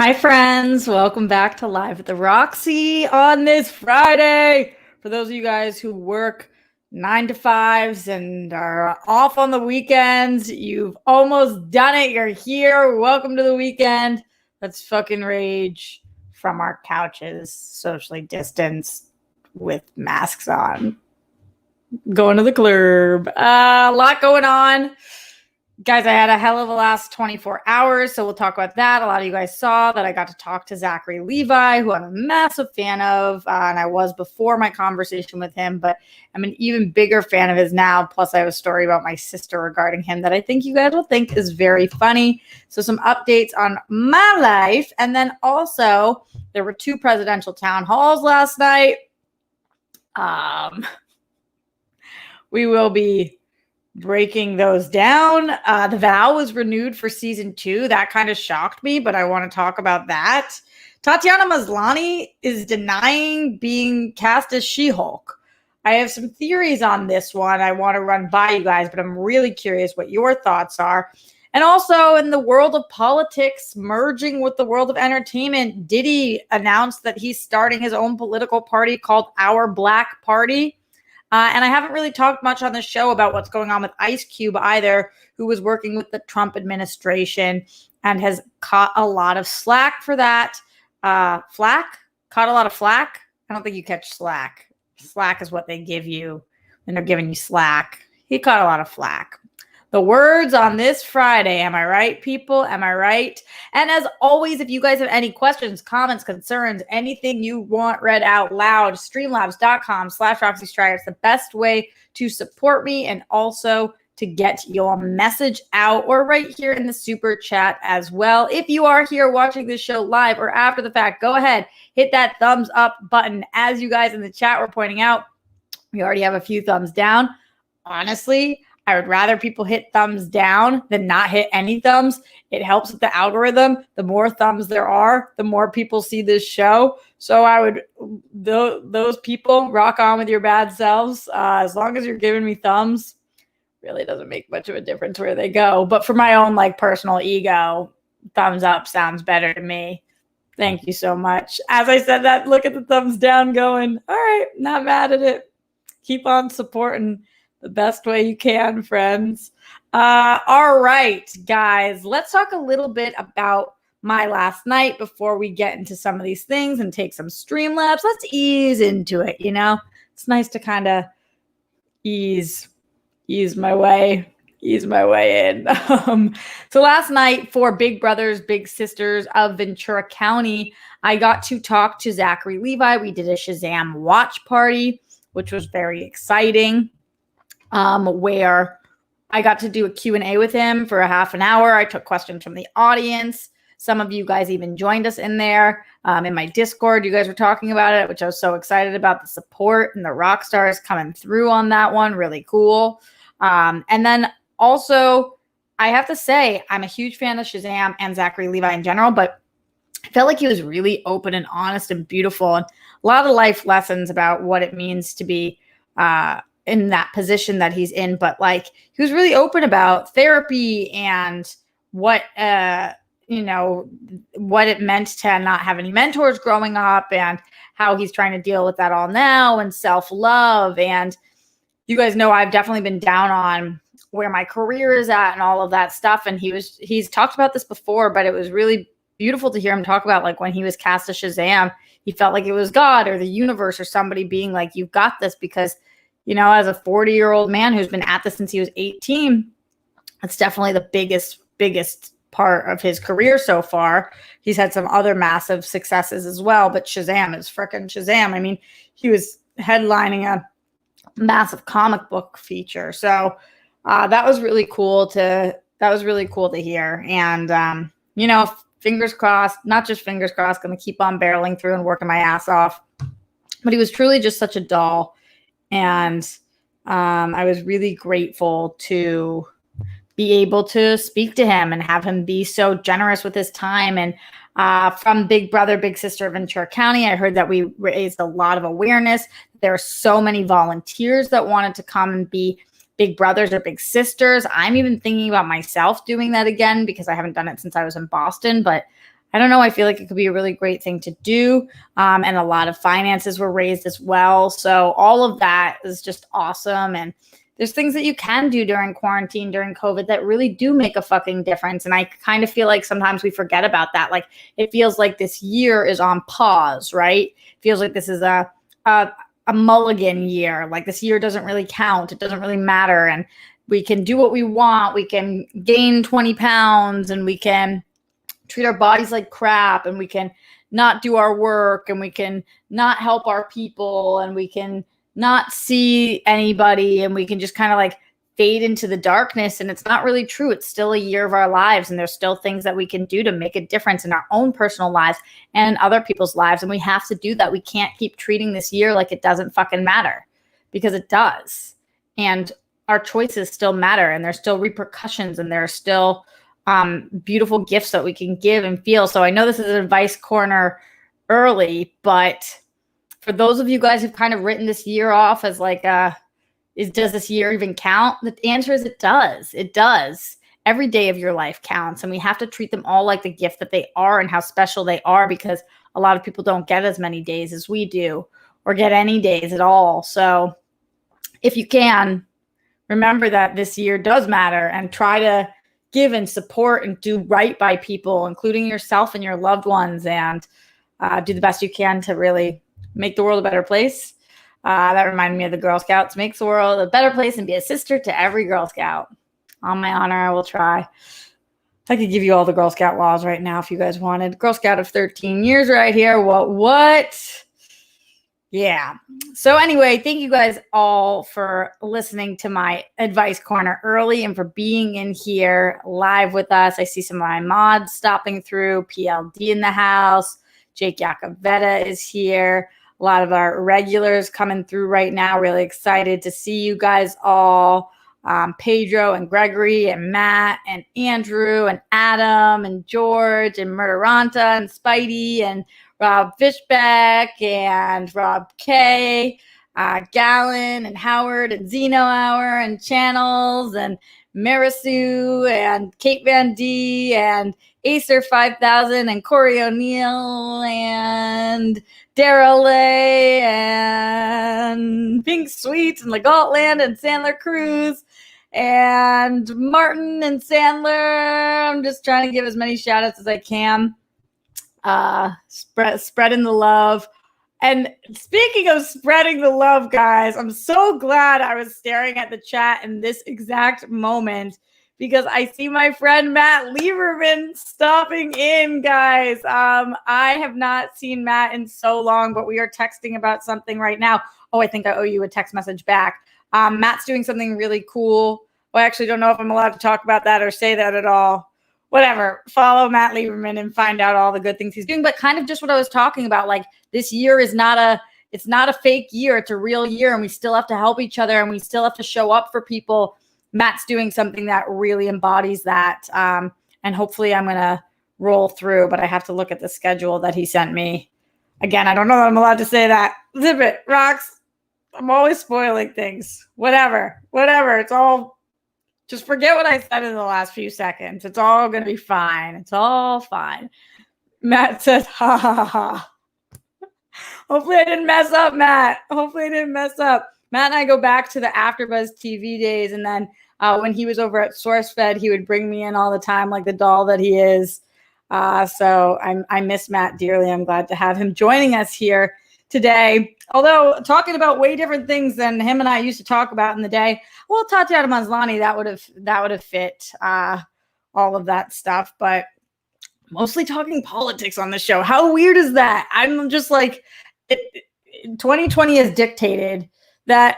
Hi, friends. Welcome back to Live at the Roxy on this Friday. For those of you guys who work 9 to 5s and are off on the weekends, you've almost done it. You're here. Welcome to the weekend. Let's fucking rage from our couches, socially distanced with masks on. Going to the club. A lot going on. Guys, I had a hell of a last 24 hours, so we'll talk about that. A lot of you guys saw that I got to talk to Zachary Levi, who I'm a massive fan of, and I was before my conversation with him, but I'm an even bigger fan of his now. Plus, I have a story about my sister regarding him that I think you guys will think is very funny. So some updates on my life, and then also there were 2 presidential town halls last night. We will be breaking those down. The Vow was renewed for season 2. That kind of shocked me, but I want to talk about that. Tatiana Maslany is denying being cast as She-Hulk. I have some theories on this one I want to run by you guys, but I'm really curious what your thoughts are. And also in the world of politics, merging with the world of entertainment, Diddy announced that he's starting his own political party called Our Black Party. And I haven't really talked much on the show about what's going on with Ice Cube either, who was working with the Trump administration and has caught a lot of slack for that. Flack? Caught a lot of flack? I don't think you catch slack. Slack is what they give you when they're giving you slack. He caught a lot of flack. The words on this Friday. Am I right, people? Am I right? And as always, if you guys have any questions, comments, concerns, anything you want read out loud, streamlabs.com/RoxyStryer. It's the best way to support me and also to get your message out, or right here in the super chat as well. If you are here watching this show live or after the fact, go ahead, hit that thumbs up button. As you guys in the chat were pointing out, we already have a few thumbs down. Honestly, I would rather people hit thumbs down than not hit any thumbs. It helps with the algorithm. The more thumbs there are, the more people see this show. So I would, those people, rock on with your bad selves. As long as you're giving me thumbs, really doesn't make much of a difference where they go. But for my own personal ego, thumbs up sounds better to me. Thank you so much. As I said that, look at the thumbs down going, all right, not mad at it. Keep on supporting the best way you can, friends. All right, guys, let's talk a little bit about my last night before we get into some of these things and take some Streamlabs. Let's ease into it, It's nice to kind of ease my way in. So last night for Big Brothers, Big Sisters of Ventura County, I got to talk to Zachary Levi. We did a Shazam watch party, which was very exciting. Where I got to do a Q&A with him for a half an hour. I took questions from the audience. Some of you guys even joined us in there. In my Discord, you guys were talking about it, which I was so excited about, the support and the rock stars coming through on that one. Really cool. And then also, I have to say, I'm a huge fan of Shazam and Zachary Levi in general, but I felt like he was really open and honest and beautiful, and a lot of life lessons about what it means to be in that position that he's in. But he was really open about therapy and what what it meant to not have any mentors growing up, and how he's trying to deal with that all now, and self-love. And you guys know I've definitely been down on where my career is at and all of that stuff. And he's talked about this before, but it was really beautiful to hear him talk about when he was cast as Shazam, he felt like it was God or the universe or somebody being like, you've got this, because as a 40-year-old man who's been at this since he was 18, it's definitely the biggest part of his career so far. He's had some other massive successes as well, but Shazam is freaking Shazam. I mean, he was headlining a massive comic book feature. So that was really cool to hear. And, fingers crossed, not just fingers crossed, going to keep on barreling through and working my ass off. But he was truly just such a doll. And I was really grateful to be able to speak to him and have him be so generous with his time. And from Big Brother, Big Sister of Ventura County, I heard that we raised a lot of awareness. There are so many volunteers that wanted to come and be Big Brothers or Big Sisters. I'm even thinking about myself doing that again, because I haven't done it since I was in Boston. But I don't know. I feel like it could be a really great thing to do. And a lot of finances were raised as well. So all of that is just awesome. And there's things that you can do during quarantine, during COVID, that really do make a fucking difference. And I kind of feel like sometimes we forget about that. Like, it feels like this year is on pause, right? It feels like this is a mulligan year. Like, this year doesn't really count. It doesn't really matter. And we can do what we want. We can gain 20 pounds and we can treat our bodies like crap, and we can not do our work, and we can not help our people, and we can not see anybody, and we can just kind of like fade into the darkness. And it's not really true. It's still a year of our lives, and there's still things that we can do to make a difference in our own personal lives and other people's lives. And we have to do that. We can't keep treating this year like it doesn't fucking matter, because it does. And our choices still matter, and there's still repercussions, and there are still beautiful gifts that we can give and feel. So I know this is an advice corner early, but for those of you guys who've kind of written this year off as like, does this year even count? The answer is it does. It does. Every day of your life counts, and we have to treat them all like the gift that they are and how special they are, because a lot of people don't get as many days as we do, or get any days at all. So if you can, remember that this year does matter, and try to give and support and do right by people, including yourself and your loved ones, and do the best you can to really make the world a better place. That reminded me of the Girl Scouts. Makes the world a better place, and be a sister to every Girl Scout. On my honor, I will try. I could give you all the Girl Scout laws right now if you guys wanted. Girl Scout of 13 years right here. What? Yeah. So anyway, thank you guys all for listening to my advice corner early, and for being in here live with us. I see some of my mods stopping through. PLD in the house. Jake Yacovetta is here. A lot of our regulars coming through right now. Really excited to see you guys all. Pedro and Gregory and Matt and Andrew and Adam and George and Murderanta and Spidey and Rob Fishback and Rob K, Gallon and Howard and Zeno Hour and Channels and Marisu and Kate Van D and Acer 5000 and Corey O'Neill and Daryl Lay and Pink Sweets and Legaultland and Sandler Cruz and Martin and Sandler. I'm just trying to give as many shout outs as I can. Spreading the love. And speaking of spreading the love, guys, I'm so glad I was staring at the chat in this exact moment, because I see my friend Matt Lieberman stopping in, guys. I have not seen Matt in so long, but we are texting about something right now. Oh, I think I owe you a text message back. Matt's doing something really cool. Well, I actually don't know if I'm allowed to talk about that or say that at all. Whatever, follow Matt Lieberman and find out all the good things he's doing. But kind of just what I was talking about, like, this year is not a fake year. It's a real year, and we still have to help each other, and we still have to show up for people. Matt's doing something that really embodies that. And hopefully I'm going to roll through, but I have to look at the schedule that he sent me. Again, I don't know that I'm allowed to say that. Zip it, Rocks. I'm always spoiling things. Whatever. It's all... Just forget what I said in the last few seconds. It's all going to be fine. It's all fine. Matt says, ha, ha, ha. Hopefully I didn't mess up, Matt. Matt and I go back to the AfterBuzz TV days. And then when he was over at SourceFed, he would bring me in all the time like the doll that he is. So I miss Matt dearly. I'm glad to have him joining us here today. Although talking about way different things than him and I used to talk about in the day. Well, Tatiana Maslany, that would have fit all of that stuff, but mostly talking politics on the show. How weird is that? I'm just like, 2020 has dictated that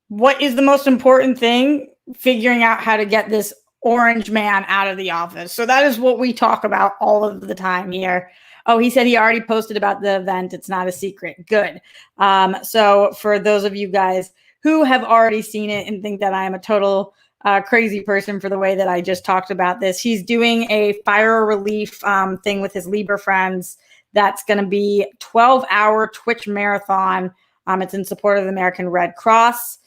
what is the most important thing? Figuring out how to get this orange man out of the office. So that is what we talk about all of the time here. Oh, he said he already posted about the event. It's not a secret. Good. So for those of you guys who have already seen it and think that I am a total crazy person for the way that I just talked about this, he's doing a fire relief thing with his Libra friends. That's going to be 12-hour Twitch marathon. It's in support of the American Red Cross.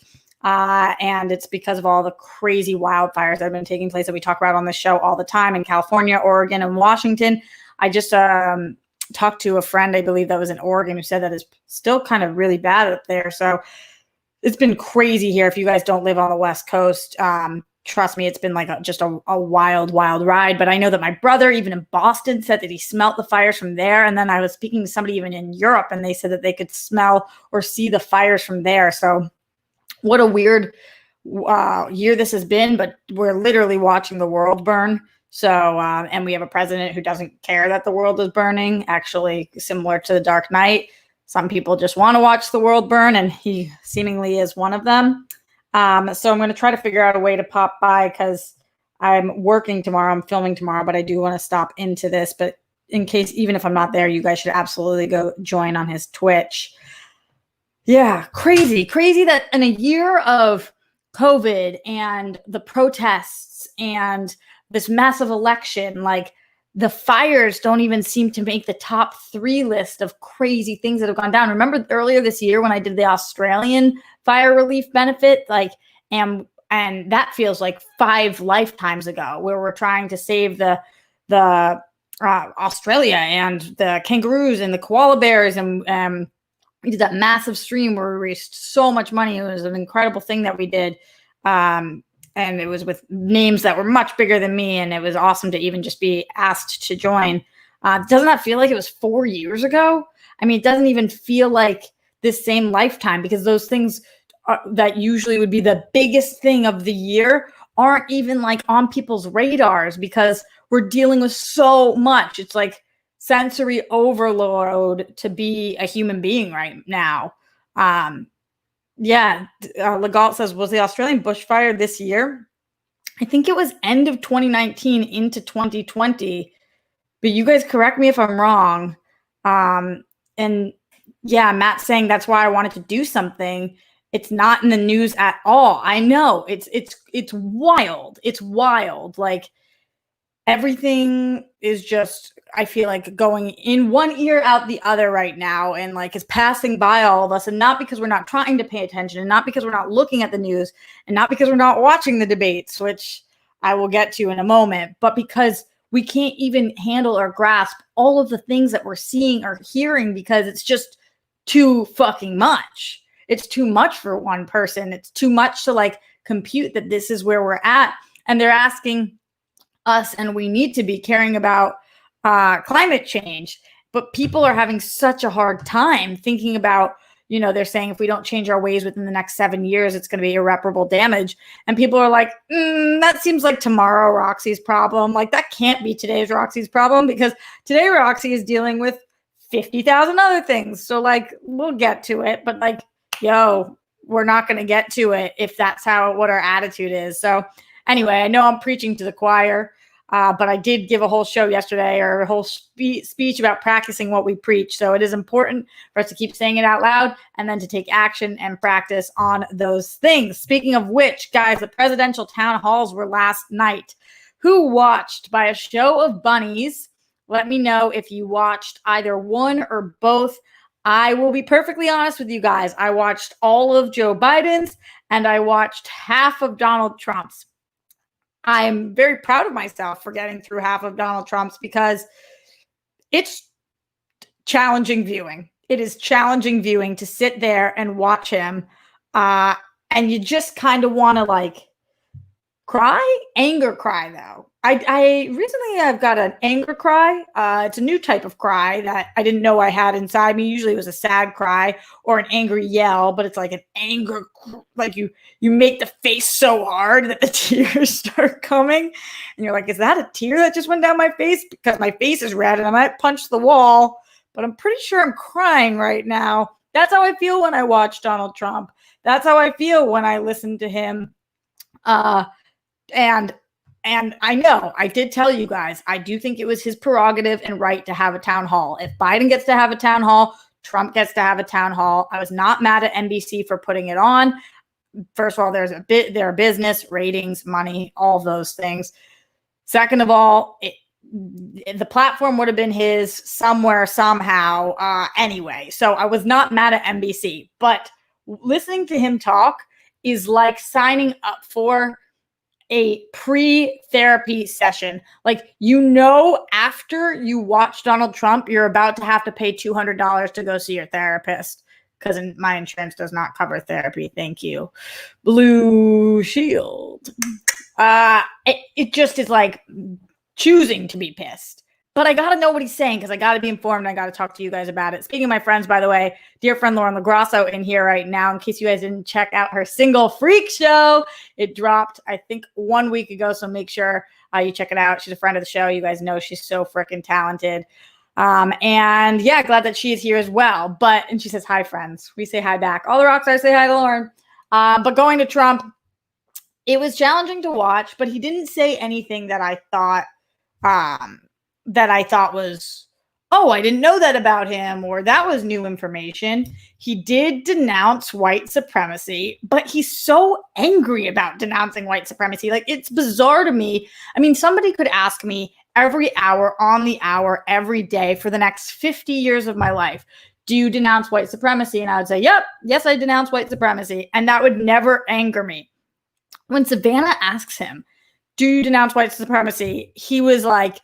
And it's because of all the crazy wildfires that have been taking place that we talk about on the show all the time in California, Oregon, and Washington. I just talked to a friend, I believe that was in Oregon, who said that it's still kind of really bad up there. So it's been crazy here. If you guys don't live on the West Coast, trust me, it's been like just a wild, wild ride. But I know that my brother, even in Boston, said that he smelt the fires from there. And then I was speaking to somebody even in Europe, and they said that they could smell or see the fires from there. So what a weird year this has been, but we're literally watching the world burn. So, and we have a president who doesn't care that the world is burning, actually similar to the Dark Knight. Some people just want to watch the world burn, and he seemingly is one of them. So I'm going to try to figure out a way to pop by because I'm working tomorrow. I'm filming tomorrow, but I do want to stop into this. But in case, even if I'm not there, you guys should absolutely go join on his Twitch. Yeah, crazy that in a year of COVID and the protests and this massive election, like the fires don't even seem to make the top 3 list of crazy things that have gone down. Remember earlier this year when I did the Australian fire relief benefit, like, and that feels like 5 lifetimes ago, where we're trying to save the Australia and the kangaroos and the koala bears, and we did that massive stream where we raised so much money. It was an incredible thing that we did. And it was with names that were much bigger than me. And it was awesome to even just be asked to join. Doesn't that feel like it was 4 years ago? I mean, it doesn't even feel like this same lifetime, because those things that usually would be the biggest thing of the year aren't even like on people's radars, because we're dealing with so much. It's like sensory overload to be a human being right now. Legault says, was the Australian bushfire this year? I think it was end of 2019 into 2020, but you guys correct me if I'm wrong. And yeah, Matt's saying that's why I wanted to do something. It's not in the news at all. I know it's wild. It's wild. Like, everything is just, I feel like, going in one ear out the other right now, and like is passing by all of us. And not because we're not trying to pay attention, and not because we're not looking at the news, and not because we're not watching the debates, which I will get to in a moment, but because we can't even handle or grasp all of the things that we're seeing or hearing, because it's just too fucking much. It's too much for one person. It's too much to like compute that this is where we're at. And they're asking us, and we need to be caring about climate change, but people are having such a hard time thinking about, they're saying if we don't change our ways within the next 7 years, it's going to be irreparable damage. And people are like, that seems like tomorrow Roxy's problem. Like, that can't be today's Roxy's problem, because today Roxy is dealing with 50,000 other things. So like, we'll get to it, but like, we're not going to get to it if that's what our attitude is. So anyway, I know I'm preaching to the choir, but I did give a whole show yesterday, or a whole speech about practicing what we preach. So it is important for us to keep saying it out loud, and then to take action and practice on those things. Speaking of which, guys, the presidential town halls were last night. Who watched? By a show of bunnies, let me know if you watched either one or both. I will be perfectly honest with you guys. I watched all of Joe Biden's, and I watched half of Donald Trump's. I'm very proud of myself for getting through half of Donald Trump's, because it's challenging viewing. It is challenging viewing to sit there and watch him. And you just kind of want to like anger cry though. I recently I've got an anger cry. It's a new type of cry that I didn't know I had inside me. Usually it was a sad cry or an angry yell, but it's like an anger, like you make the face so hard that the tears start coming, and you're like, is that a tear that just went down my face? Because my face is red and I might punch the wall, but I'm pretty sure I'm crying right now. That's how I feel when I watch Donald Trump. That's how I feel when I listen to him. And I know, I did tell you guys, I do think it was his prerogative and right to have a town hall. If Biden gets to have a town hall, Trump gets to have a town hall. I was not mad at NBC for putting it on. First of all, their business, ratings, money, all those things. Second of all, the platform would have been his somewhere, somehow, anyway. So I was not mad at NBC. But listening to him talk is like signing up for a pre-therapy session. Like, you know, after you watch Donald Trump, you're about to have to pay $200 to go see your therapist because my insurance does not cover therapy. Thank you. Blue Shield. It just is like choosing to be pissed. But I got to know what he's saying because I got to be informed. I got to talk to you guys about it. Speaking of my friends, by the way, dear friend Lauren LaGrasso in here right now, in case you guys didn't check out her single freak show. It dropped, I think, 1 week ago. So make sure you check it out. She's a friend of the show. You guys know she's so freaking talented. And yeah, glad that she is here as well. And she says, hi, friends. We say hi back. All the rock stars say hi to Lauren. But going to Trump, it was challenging to watch, but he didn't say anything that I thought was, oh, I didn't know that about him, or that was new information. He did denounce white supremacy, but he's so angry about denouncing white supremacy. Like, it's bizarre to me. I mean, somebody could ask me every hour, on the hour, every day for the next 50 years of my life, do you denounce white supremacy? And I would say, yep, yes, I denounce white supremacy. And that would never anger me. When Savannah asks him, do you denounce white supremacy? He was like,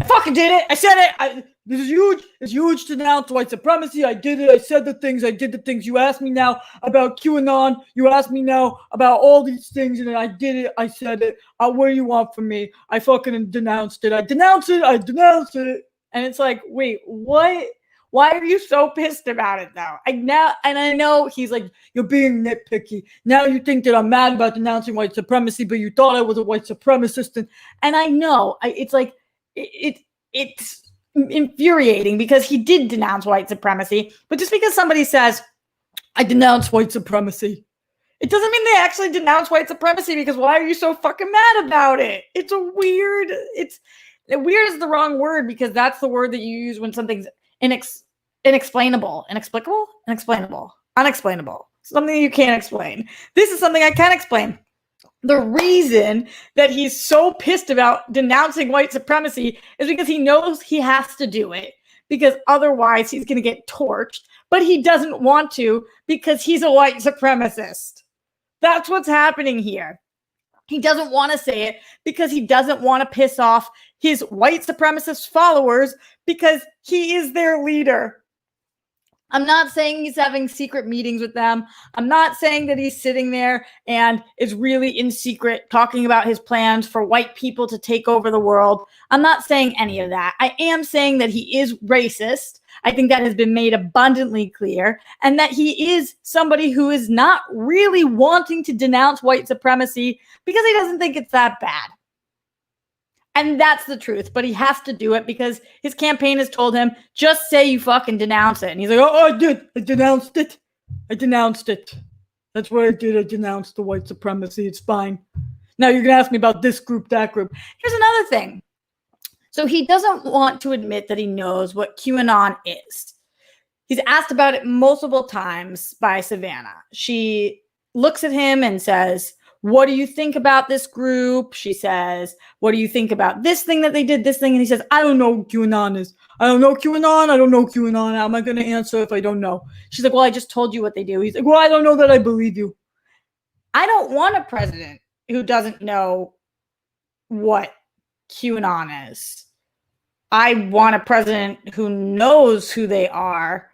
I fucking did it. I said it. This is huge. It's huge to denounce white supremacy. I did it. I said the things. I did the things. You asked me now about QAnon. You asked me now about all these things, and I did it. I said it. What do you want from me? I fucking denounced it. I denounced it. I denounced it. And it's like, wait, what? Why are you so pissed about it, though? I know he's like, you're being nitpicky. Now you think that I'm mad about denouncing white supremacy, but you thought I was a white supremacist. And I know. It's like, it's infuriating because he did denounce white supremacy. But just because somebody says, I denounce white supremacy, it doesn't mean they actually denounce white supremacy, because why are you so fucking mad about it? Weird is the wrong word, because that's the word that you use when something's unexplainable, something you can't explain. This is something I can explain. The reason that he's so pissed about denouncing white supremacy is because he knows he has to do it, because otherwise he's going to get torched, but he doesn't want to because he's a white supremacist. That's what's happening here. He doesn't want to say it because he doesn't want to piss off his white supremacist followers, because he is their leader. I'm not saying he's having secret meetings with them. I'm not saying that he's sitting there and is really in secret talking about his plans for white people to take over the world. I'm not saying any of that. I am saying that he is racist. I think that has been made abundantly clear, and that he is somebody who is not really wanting to denounce white supremacy because he doesn't think it's that bad. And that's the truth, but he has to do it because his campaign has told him, just say you fucking denounce it. And he's like, oh, I did. I denounced it. That's what I did. I denounced the white supremacy. It's fine. Now you're going to ask me about this group, that group. Here's another thing. So he doesn't want to admit that he knows what QAnon is. He's asked about it multiple times by Savannah. She looks at him and says, what do you think about this group? She says, what do you think about this thing that they did, this thing? And he says, I don't know what QAnon is. I don't know QAnon. How am I going to answer if I don't know? She's like, well, I just told you what they do. He's like, well, I don't know that I believe you. I don't want a president who doesn't know what QAnon is. I want a president who knows who they are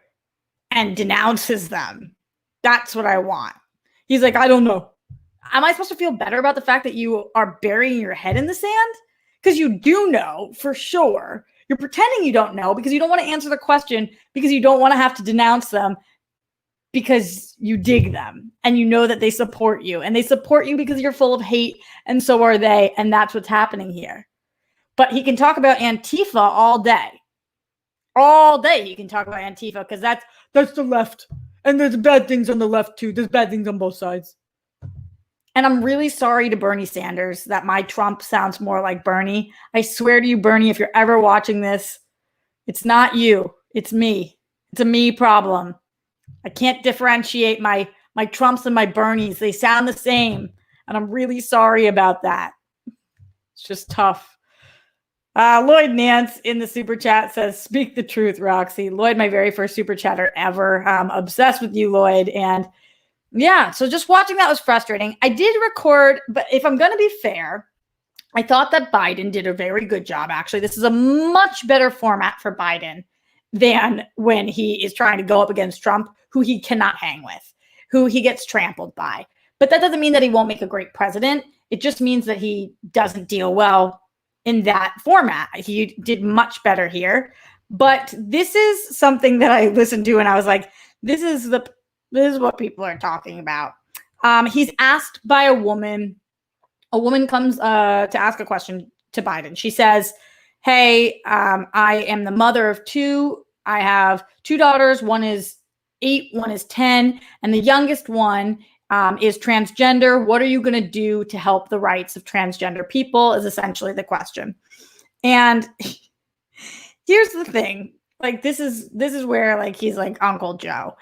and denounces them. That's what I want. He's like, I don't know. Am I supposed to feel better about the fact that you are burying your head in the sand? Because you do know for sure. You're pretending you don't know because you don't want to answer the question, because you don't want to have to denounce them, because you dig them and you know that they support you, and they support you because you're full of hate, and so are they. And that's what's happening here. But he can talk about Antifa all day. All day he can talk about Antifa, because that's the left. And there's bad things on the left too. There's bad things on both sides. And I'm really sorry to Bernie Sanders that my Trump sounds more like Bernie. I swear to you, Bernie, if you're ever watching this, it's not you. It's me. It's a me problem. I can't differentiate my Trumps and my Bernies. They sound the same. And I'm really sorry about that. It's just tough. Lloyd Nance in the super chat says, speak the truth, Roxy. Lloyd, my very first super chatter ever. I'm obsessed with you, Lloyd. And Yeah, so just watching that was frustrating. I did record, but if I'm going to be fair, I thought that Biden did a very good job. Actually, this is a much better format for Biden than when he is trying to go up against Trump, who he cannot hang with, who he gets trampled by. But that doesn't mean that he won't make a great president. It just means that he doesn't deal well in that format. He did much better here. But this is something that I listened to and I was like, this is what people are talking about. He's asked by a woman. A woman comes to ask a question to Biden. She says, hey, I am the mother of two. I have two daughters. One is 8, one is 10. And the youngest one is transgender. What are you going to do to help the rights of transgender people is essentially the question. And here's the thing. Like, this is where, like, he's like Uncle Joe.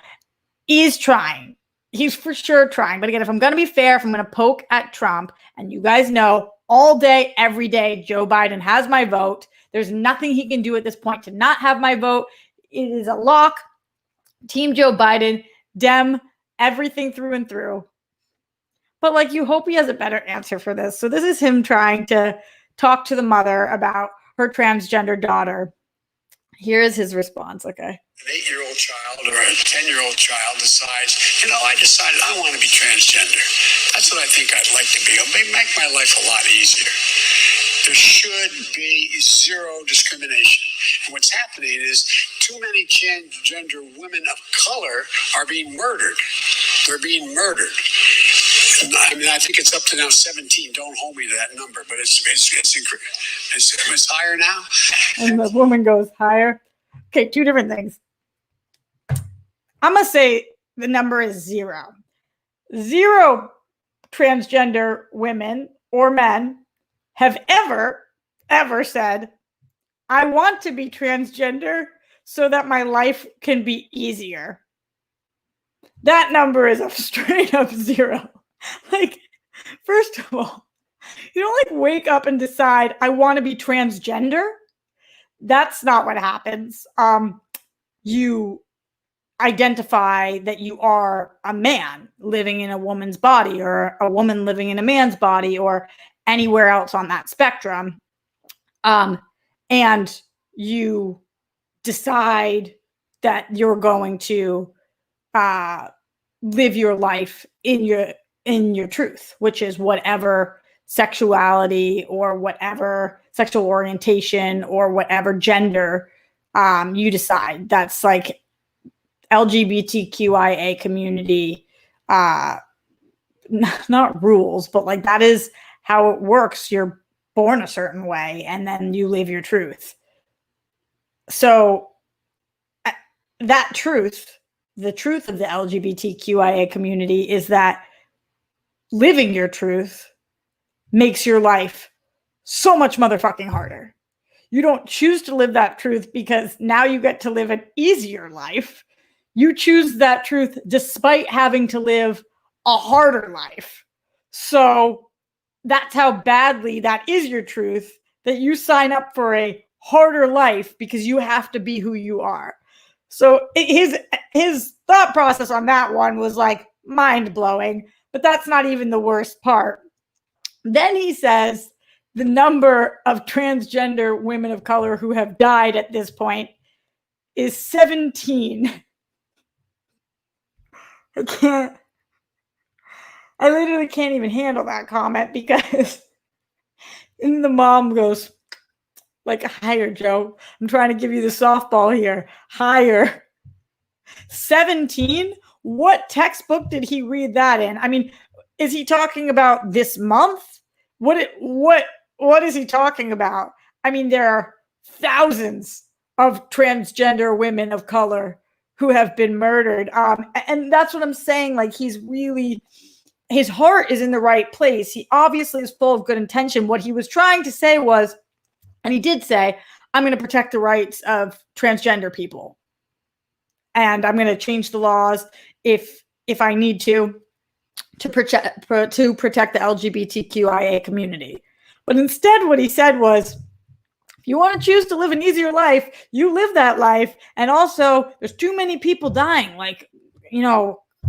He's trying. He's for sure trying. But again, if I'm going to be fair, if I'm going to poke at Trump, and you guys know all day, every day, Joe Biden has my vote. There's nothing he can do at this point to not have my vote. It is a lock. Team Joe Biden, Dem, everything through and through. But like, you hope he has a better answer for this. So this is him trying to talk to the mother about her transgender daughter. Here is his response, okay? An 8-year-old child or a 10-year-old child decides, I decided I want to be transgender. That's what I think I'd like to be. It'll make my life a lot easier. There should be zero discrimination. And what's happening is too many transgender women of color are being murdered. They're being murdered. I mean, I think it's up to now 17. Don't hold me to that number, but it's higher now. And the woman goes higher. Okay, two different things. I'm going to say the number is 0. 0 transgender women or men have ever said, I want to be transgender so that my life can be easier. That number is a straight up 0. Like, first of all, you don't like wake up and decide I want to be transgender. That's not what happens. You identify that you are a man living in a woman's body or a woman living in a man's body or anywhere else on that spectrum. And you decide that you're going to live your life in your truth, which is whatever sexuality or whatever sexual orientation or whatever gender you decide. That's like LGBTQIA community, not rules, but like that is how it works. You're born a certain way and then you live your truth. So that truth, the truth of the LGBTQIA community is that living your truth makes your life so much motherfucking harder. You don't choose to live that truth because now you get to live an easier life. You choose that truth despite having to live a harder life. So that's how badly that is your truth, that you sign up for a harder life because you have to be who you are. So his thought process on that one was like mind-blowing, but that's not even the worst part. Then he says the number of transgender women of color who have died at this point is 17. I literally can't even handle that comment because and the mom goes like, higher, Joe. I'm trying to give you the softball here. Higher. 17? What textbook did he read that in? I mean, is he talking about this month? What is he talking about? I mean, there are thousands of transgender women of color who have been murdered. And that's what I'm saying. Like, his heart is in the right place. He obviously is full of good intention. What he was trying to say was, and he did say, I'm going to protect the rights of transgender people. And I'm going to change the laws if I need to protect the LGBTQIA community. But instead, what he said was, if you want to choose to live an easier life, you live that life. And also, there's too many people dying. Like,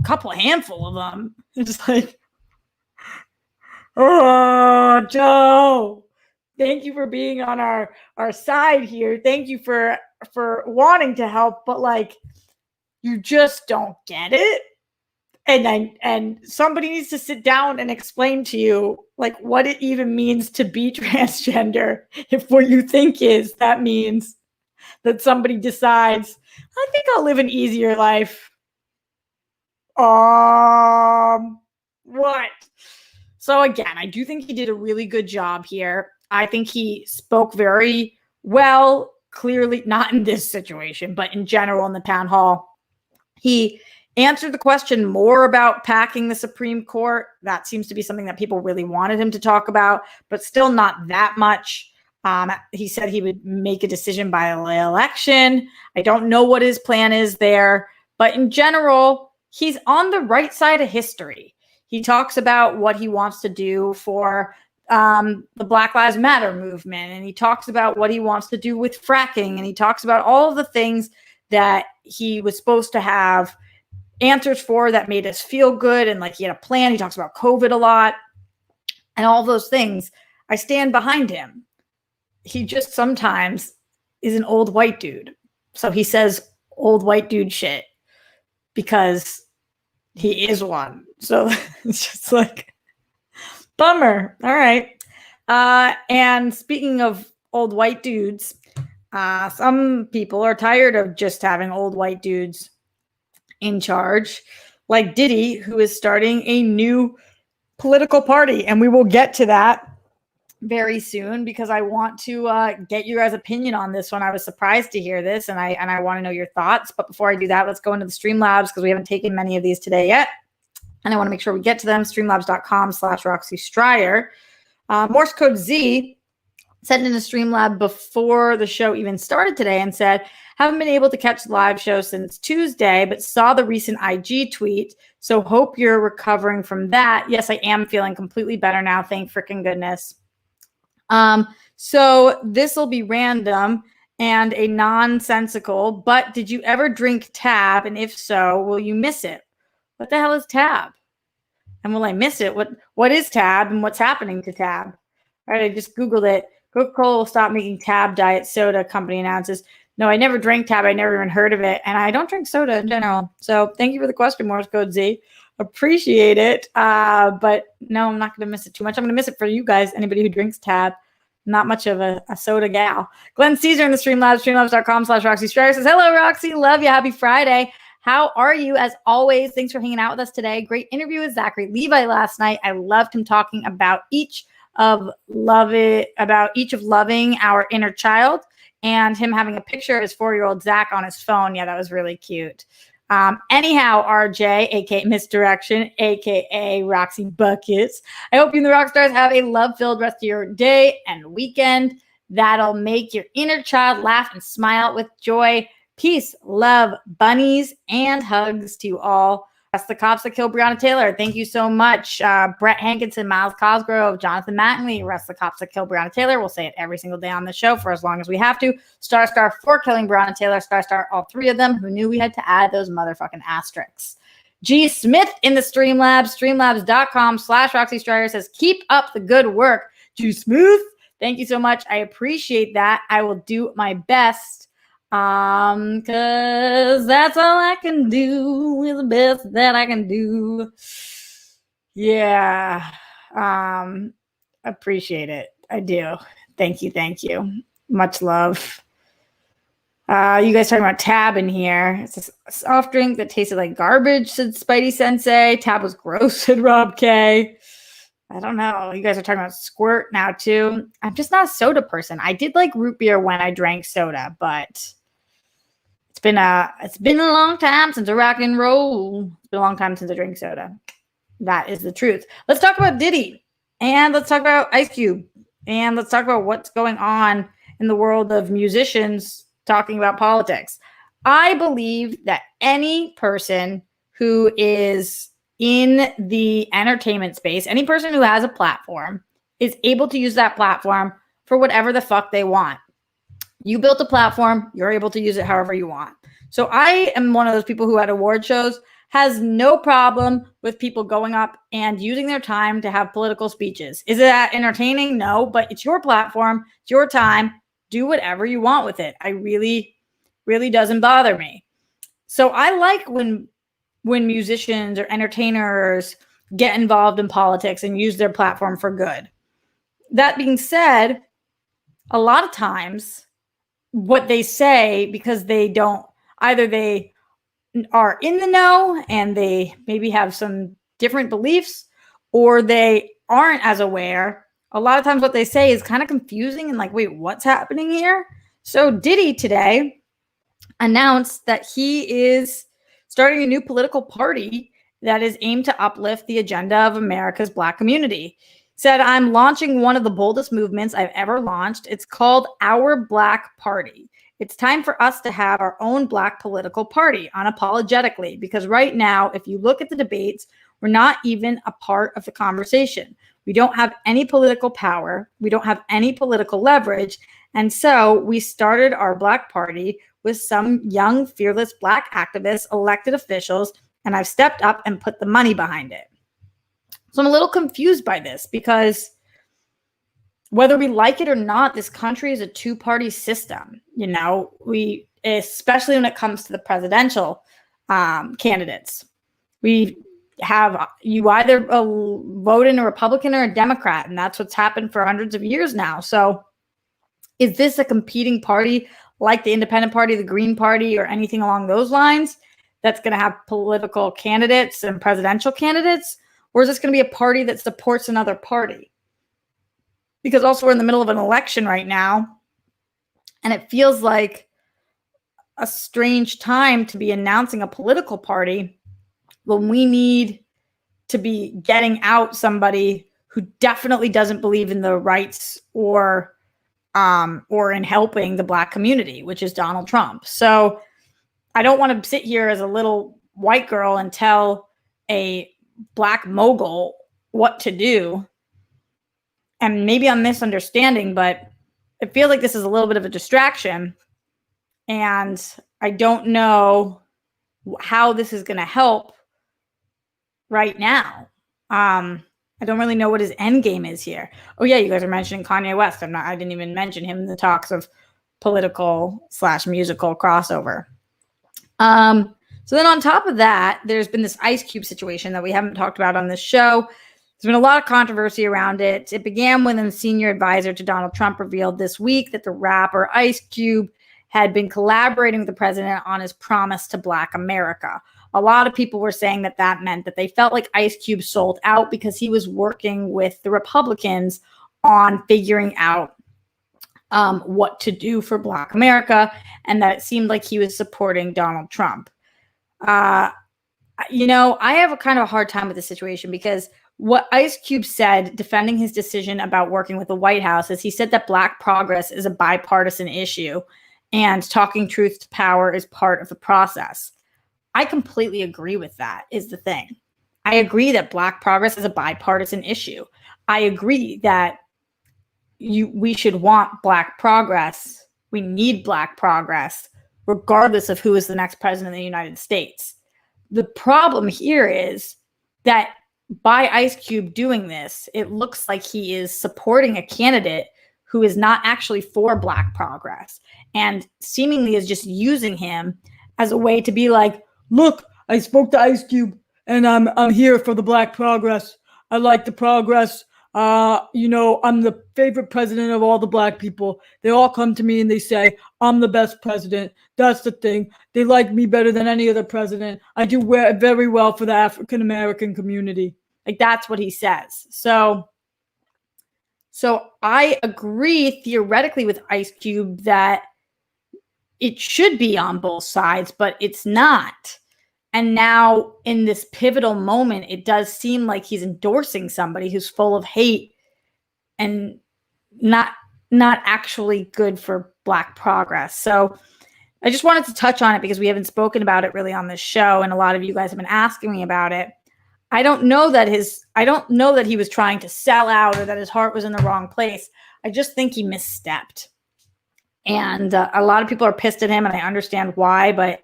handful of them. It's like, oh, Joe, thank you for being on our side here. Thank you for wanting to help, but like, you just don't get it. And somebody needs to sit down and explain to you like what it even means to be transgender. If what you think is that means that somebody decides, I think I'll live an easier life. What? So again, I do think he did a really good job here. I think he spoke very well, clearly, not in this situation, but in general in the town hall. He answered the question more about packing the Supreme Court. That seems to be something that people really wanted him to talk about, but still not that much. He said he would make a decision by election. I don't know what his plan is there, but in general, he's on the right side of history. He talks about what he wants to do for the Black Lives Matter movement, and he talks about what he wants to do with fracking, and he talks about all of the things that he was supposed to have answers for that made us feel good, and like he had a plan. He talks about COVID a lot and all those things. I stand behind him. He just sometimes is an old white dude. So he says old white dude shit because he is one. So it's just like, bummer. All right. And speaking of old white dudes, some people are tired of just having old white dudes in charge, like Diddy, who is starting a new political party. And we will get to that very soon because I want to get your guys' opinion on this one. I was surprised to hear this, and I want to know your thoughts. But before I do that, let's go into the Streamlabs because we haven't taken many of these today yet. And I want to make sure we get to them. Streamlabs.com/Roxy Stryer. Morse Code Z sent in a Streamlab before the show even started today and said, haven't been able to catch the live show since Tuesday, but saw the recent IG tweet. So hope you're recovering from that. Yes, I am feeling completely better now. Thank freaking goodness. So this will be random and a nonsensical, but did you ever drink Tab? And if so, will you miss it? What the hell is Tab? And will I miss it? What is Tab and what's happening to Tab? All right, I just Googled it. Coca-Cola will stop making Tab diet soda, company announces. No, I never drank Tab. I never even heard of it. And I don't drink soda in general. So thank you for the question, Morse Code Z. Appreciate it. But no, I'm not going to miss it too much. I'm going to miss it for you guys, anybody who drinks Tab. Not much of a soda gal. Glenn Caesar in the Streamlabs, streamlabs.com/Roxy Stryer says, hello, Roxy. Love you. Happy Friday. How are you? As always, thanks for hanging out with us today. Great interview with Zachary Levi last night. I loved him talking about each of loving our inner child and him having a picture of his 4-year-old Zach on his phone. Yeah, that was really cute. Anyhow, RJ, aka Misdirection, aka Roxy Buckets. I hope you and the Rockstars have a love-filled rest of your day and weekend that'll make your inner child laugh and smile with joy. Peace, love, bunnies, and hugs to you all. That's the cops that killed Breonna Taylor. Thank you so much. Brett Hankinson, Miles Cosgrove, Jonathan Mattingly, rest the cops that killed Breonna Taylor. We'll say it every single day on the show for as long as we have to. Star for killing Breonna Taylor. Star all three of them. Who knew we had to add those motherfucking asterisks? G. Smith in the Streamlabs. Streamlabs.com/Roxy Stryer says, keep up the good work. G. Smith, thank you so much. I appreciate that. I will do my best. Cause that's all I can do is the best that I can do. Yeah. Appreciate it. I do. Thank you. Much love. You guys talking about Tab in here. It's a soft drink that tasted like garbage, said Spidey Sensei. Tab was gross, said Rob K. I don't know. You guys are talking about Squirt now too. I'm just not a soda person. I did like root beer when I drank soda, but it's been a long time since I rock and roll. It's been a long time since I drank soda. That is the truth. Let's talk about Diddy, and let's talk about Ice Cube, and let's talk about what's going on in the world of musicians talking about politics. I believe that any person who is in the entertainment space, any person who has a platform is able to use that platform for whatever the fuck they want. You built a platform, you're able to use it however you want. So I am one of those people who at award shows has no problem with people going up and using their time to have political speeches. Is it entertaining? No, but it's your platform, it's your time. Do whatever you want with it. I really doesn't bother me. So I like when musicians or entertainers get involved in politics and use their platform for good. That being said, a lot of times what they say, because they don't, either they are in the know and they maybe have some different beliefs, or they aren't as aware. A lot of times what they say is kind of confusing and like, wait, what's happening here? So Diddy today announced that he is starting a new political party that is aimed to uplift the agenda of America's Black community. Said, I'm launching one of the boldest movements I've ever launched. It's called Our Black Party. It's time for us to have our own Black political party unapologetically, because right now, if you look at the debates, we're not even a part of the conversation. We don't have any political power. We don't have any political leverage. And so we started our Black Party with some young, fearless Black activists, elected officials, and I've stepped up and put the money behind it. So I'm a little confused by this, because whether we like it or not, this country is a two-party system. You know, we, especially when it comes to the presidential candidates, we have, you either vote in a Republican or a Democrat, and that's what's happened for hundreds of years now. So is this a competing party like the Independent Party, the Green Party, or anything along those lines that's going to have political candidates and presidential candidates? Or is this going to be a party that supports another party? Because also we're in the middle of an election right now, and it feels like a strange time to be announcing a political party when we need to be getting out somebody who definitely doesn't believe in the rights or in helping the Black community, which is Donald Trump. So I don't want to sit here as a little white girl and tell a Black mogul what to do. And maybe I'm misunderstanding, but I feel like this is a little bit of a distraction. And I don't know how this is going to help right now. I don't really know what his end game is here. Oh yeah, you guys are mentioning Kanye West. I didn't even mention him in the talks of political/musical crossover. So then on top of that, there's been this Ice Cube situation that we haven't talked about on this show. There's been a lot of controversy around it. It began when a senior advisor to Donald Trump revealed this week that the rapper Ice Cube had been collaborating with the president on his promise to Black America. A lot of people were saying that that meant that they felt like Ice Cube sold out because he was working with the Republicans on figuring out what to do for Black America, and that it seemed like he was supporting Donald Trump. You know, I have a kind of a hard time with this situation, because what Ice Cube said defending his decision about working with the White House is he said that Black progress is a bipartisan issue and talking truth to power is part of the process. I completely agree with that, is the thing. I agree that Black progress is a bipartisan issue. I agree that we should want Black progress. We need Black progress, regardless of who is the next president of the United States. The problem here is that by Ice Cube doing this, it looks like he is supporting a candidate who is not actually for Black progress, and seemingly is just using him as a way to be like, look, I spoke to Ice Cube and I'm here for the Black progress. I like the progress. You know, I'm the favorite president of all the Black people. They all come to me and they say, I'm the best president. That's the thing. They like me better than any other president. I do very well for the African-American community. Like, that's what he says. So I agree theoretically with Ice Cube that it should be on both sides, but it's not. And now in this pivotal moment, it does seem like he's endorsing somebody who's full of hate and not actually good for Black progress. So I just wanted to touch on it because we haven't spoken about it really on this show, and a lot of you guys have been asking me about it. I don't know that he was trying to sell out or that his heart was in the wrong place. I just think he misstepped. And a lot of people are pissed at him, and I understand why, but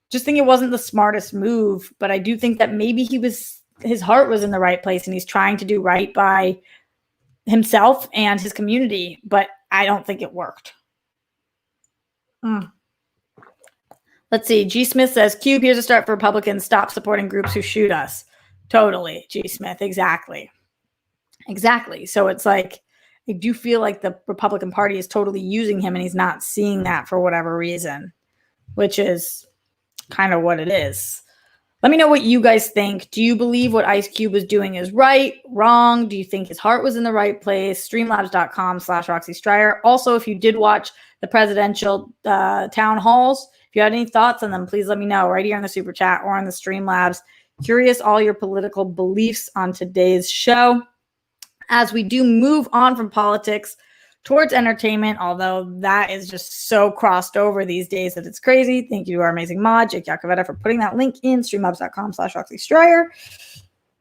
just think it wasn't the smartest move, but I do think that maybe his heart was in the right place and he's trying to do right by himself and his community, but I don't think it worked. Let's see. G. Smith says, Cube, here's a start for Republicans. Stop supporting groups who shoot us. Totally, G. Smith. Exactly. So it's like, I do feel like the Republican Party is totally using him and he's not seeing that for whatever reason, which is kind of what it is. Let me know what you guys think. Do you believe what Ice Cube was doing is right, wrong? Do you think his heart was in the right place? Streamlabs.com/Roxy Stryer. Also, if you did watch the presidential town halls, if you had any thoughts on them, please let me know right here in the super chat or on the Streamlabs. Curious all your political beliefs on today's show. As we do move on from politics towards entertainment, although that is just so crossed over these days that it's crazy. Thank you to our amazing mod, Jake Yacovetta, for putting that link in streamlabs.com/Roxy Stryer.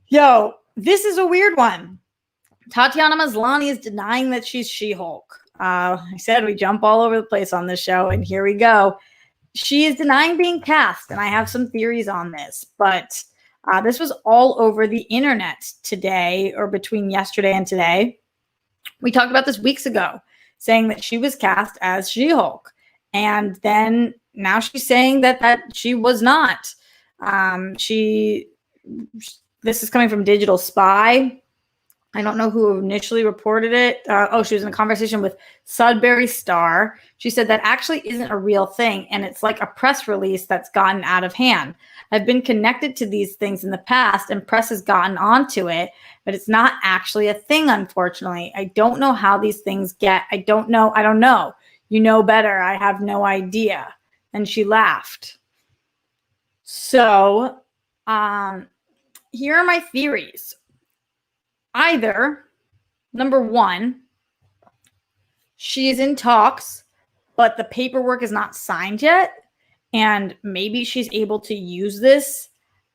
Yo, this is a weird one. Tatiana Maslany is denying that she's She-Hulk. I said we jump all over the place on this show, and here we go. She is denying being cast, and I have some theories on this, but this was all over the internet today, or between yesterday and today. We talked about this weeks ago, saying that she was cast as She-Hulk. And then now she's saying that she was not. This is coming from Digital Spy. I don't know who initially reported it. She was in a conversation with Sudbury Star. She said that actually isn't a real thing, and it's like a press release that's gotten out of hand. I've been connected to these things in the past, and press has gotten onto it, but it's not actually a thing, unfortunately. I don't know how these things get. I don't know. You know better. I have no idea. And she laughed. So, here are my theories. Either, number one, she is in talks, but the paperwork is not signed yet, and maybe she's able to use this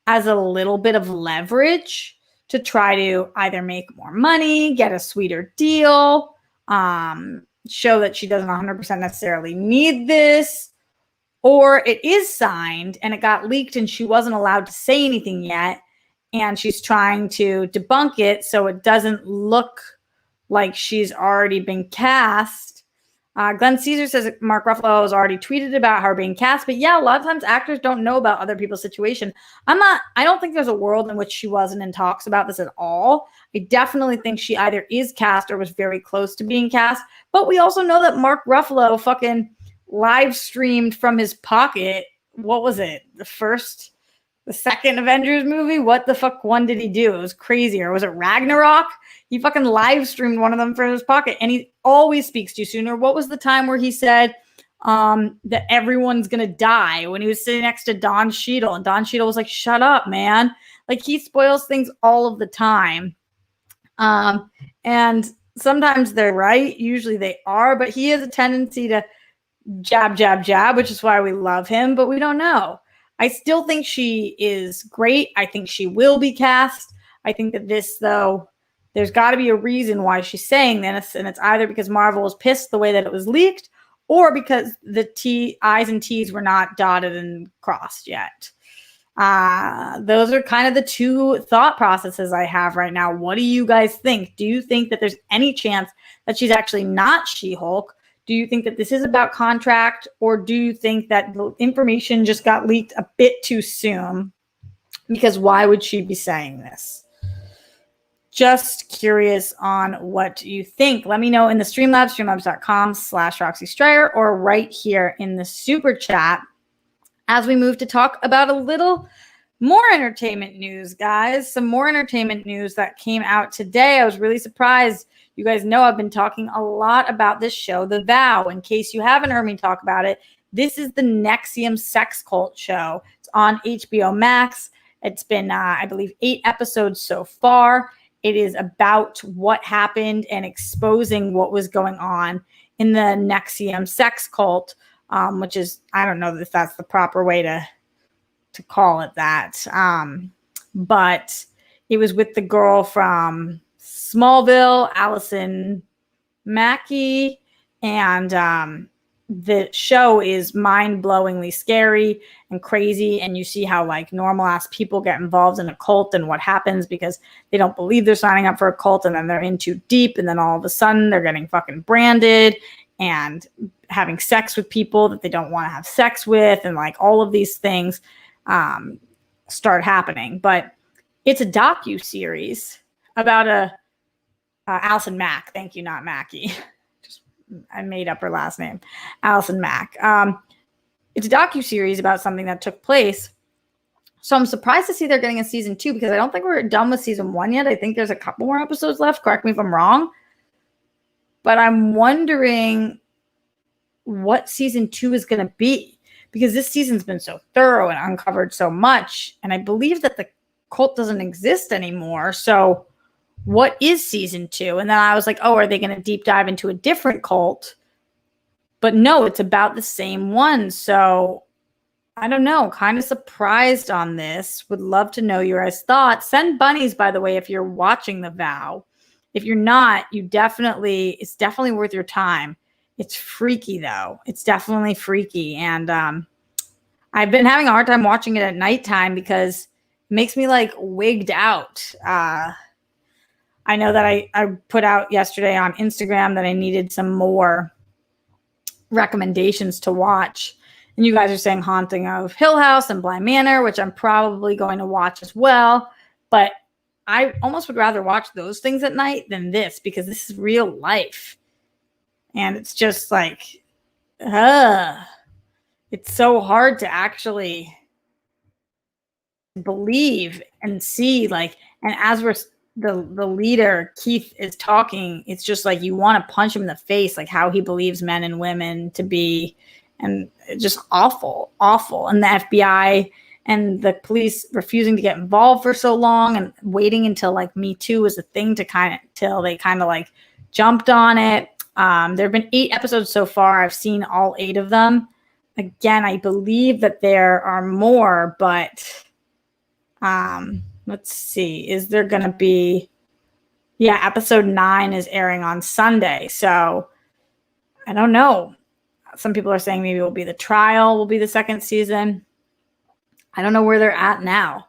as a little bit of leverage to try to either make more money, get a sweeter deal, show that she doesn't 100% necessarily need this, or it is signed and it got leaked and she wasn't allowed to say anything yet, and she's trying to debunk it so it doesn't look like she's already been cast. Glenn Caesar says Mark Ruffalo has already tweeted about her being cast, but yeah, a lot of times actors don't know about other people's situation. I don't think there's a world in which she wasn't in talks about this at all. I definitely think she either is cast or was very close to being cast, but we also know that Mark Ruffalo fucking live streamed from his pocket. What was it? The second Avengers movie? What the fuck one did he do? It was crazy. Or was it Ragnarok? He fucking live streamed one of them from his pocket, and he always speaks too soon. Or what was the time where he said that everyone's going to die when he was sitting next to Don Cheadle, and Don Cheadle was like, shut up, man. Like, he spoils things all of the time. And sometimes they're right. Usually they are, but he has a tendency to jab, which is why we love him, but we don't know. I still think she is great. I think she will be cast. I think that this, though, there's got to be a reason why she's saying this, and it's either because Marvel was pissed the way that it was leaked, or because the I's and T's were not dotted and crossed yet. Those are kind of the two thought processes I have right now. What do you guys think? Do you think that there's any chance that she's actually not She-Hulk? Do you think that this is about contract, or do you think that the information just got leaked a bit too soon? Because why would she be saying this? Just curious on what you think. Let me know in the Streamlabs, streamlabs.com/Roxy Stryer, or right here in the super chat as we move to talk about a little more entertainment news, guys. Some more entertainment news that came out today. I was really surprised. You guys know I've been talking a lot about this show, The Vow. In case you haven't heard me talk about it, this is the NXIVM sex cult show. It's on HBO Max. It's been, I believe, 8 episodes so far. It is about what happened and exposing what was going on in the NXIVM sex cult, which is, I don't know if that's the proper way to call it that. But it was with the girl from Smallville, Allison Mackey, and the show is mind-blowingly scary and crazy, and you see how like normal ass people get involved in a cult and what happens because they don't believe they're signing up for a cult, and then they're in too deep, and then all of a sudden they're getting fucking branded and having sex with people that they don't want to have sex with, and like all of these things start happening. But it's a docu-series about Allison Mack. Thank you, not Mackie. I made up her last name, Allison Mack. It's a docu-series about something that took place. So I'm surprised to see they're getting a season 2 because I don't think we're done with season 1 yet. I think there's a couple more episodes left. Correct me if I'm wrong. But I'm wondering what season 2 is going to be, because this season's been so thorough and uncovered so much. And I believe that the cult doesn't exist anymore. So what is season 2? And then I was like, oh, are they going to deep dive into a different cult? But no, it's about the same one. So I don't know. Kind of surprised on this. Would love to know your guys' thoughts. Send bunnies, by the way, if you're watching The Vow. If you're not, it's definitely worth your time. It's freaky, though. It's definitely freaky. And I've been having a hard time watching it at nighttime because it makes me like wigged out. I know that I put out yesterday on Instagram that I needed some more recommendations to watch. And you guys are saying Haunting of Hill House and Bly Manor, which I'm probably going to watch as well. But I almost would rather watch those things at night than this, because this is real life. And it's just like, it's so hard to actually believe and see, like, and as the leader, Keith, is talking, it's just like you want to punch him in the face, like how he believes men and women to be, and just awful. And the FBI and the police refusing to get involved for so long and waiting until like Me Too was a thing till they kind of like jumped on it. There have been 8 episodes so far. I've seen all 8 of them. Again, I believe that there are more, but let's see. Is there going to be... Yeah, episode 9 is airing on Sunday. So I don't know. Some people are saying maybe The Trial will be the second season. I don't know where they're at now.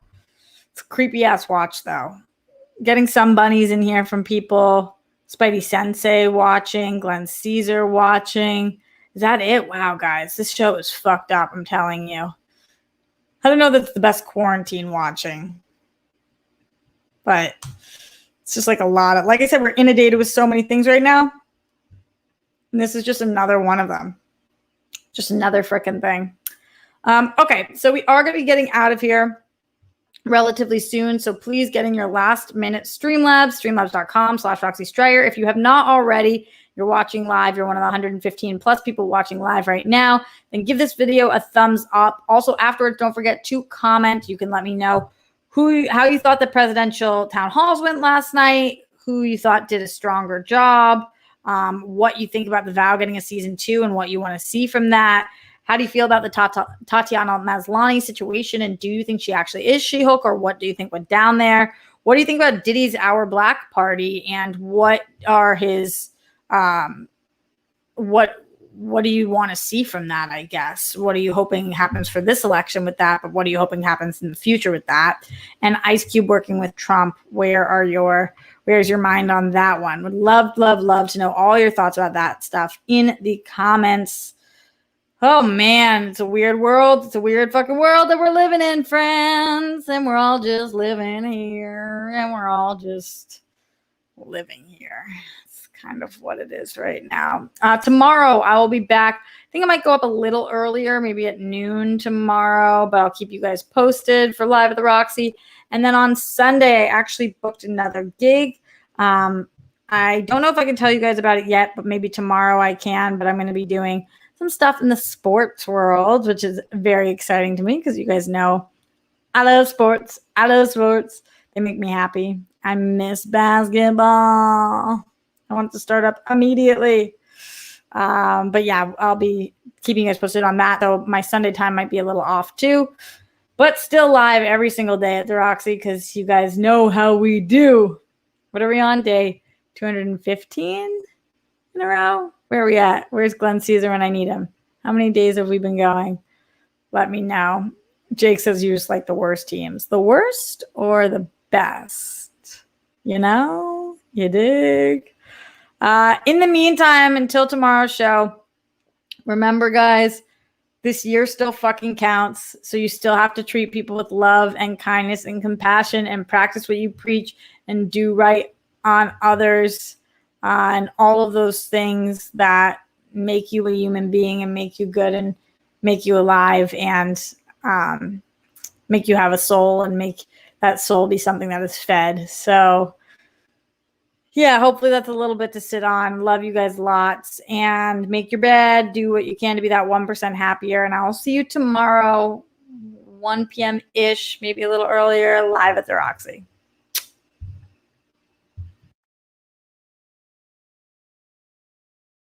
It's a creepy ass watch, though. Getting some bunnies in here from people. Spidey Sensei watching. Glenn Caesar watching. Is that it? Wow, guys. This show is fucked up, I'm telling you. I don't know that's the best quarantine watching. But it's just like a lot of... Like I said, we're inundated with so many things right now. And this is just another one of them. Just another freaking thing. Okay, so we are going to be getting out of here relatively soon. So please get in your last minute Streamlabs, streamlabs.com/Roxy Striar. If you have not already, you're watching live, you're one of the 115 plus people watching live right now, then give this video a thumbs up. Also, afterwards, don't forget to comment. You can let me know how you thought the presidential town halls went last night, who you thought did a stronger job, what you think about The Vow getting a season 2 and what you want to see from that. How do you feel about the Tatiana Maslany situation? And do you think she actually is She-Hulk, or what do you think went down there? What do you think about Diddy's Our Black Party, and what are his, what do you want to see from that, I guess? What are you hoping happens for this election with that? But what are you hoping happens in the future with that? And Ice Cube working with Trump, where's your mind on that one? Would love to know all your thoughts about that stuff in the comments. Oh, man, it's a weird world. It's a weird fucking world that we're living in, friends. And we're all just living here. And we're all just living here. It's kind of what it is right now. Tomorrow, I will be back. I think I might go up a little earlier, maybe at noon tomorrow. But I'll keep you guys posted for Live at the Roxy. And then on Sunday, I actually booked another gig. I don't know if I can tell you guys about it yet, but maybe tomorrow I can. But I'm going to be doing some stuff in the sports world, which is very exciting to me because you guys know I love sports. They make me happy. I miss basketball. I want it to start up immediately. But yeah, I'll be keeping you guys posted on that, though my Sunday time might be a little off too. But still live every single day at the Roxy because you guys know how we do. What are we on? Day 215 in a row? Where are we at? Where's Glenn Caesar when I need him? How many days have we been going? Let me know. Jake says you just like the worst teams. The worst or the best? You know? You dig? In the meantime, until tomorrow's show, remember, guys, this year still fucking counts. So you still have to treat people with love and kindness and compassion and practice what you preach and do right on others and all of those things that make you a human being and make you good and make you alive and make you have a soul and make that soul be something that is fed. So yeah, hopefully that's a little bit to sit on. Love you guys lots. And make your bed. Do what you can to be that 1% happier. And I will see you tomorrow, 1 p.m.-ish, maybe a little earlier, live at the Roxy.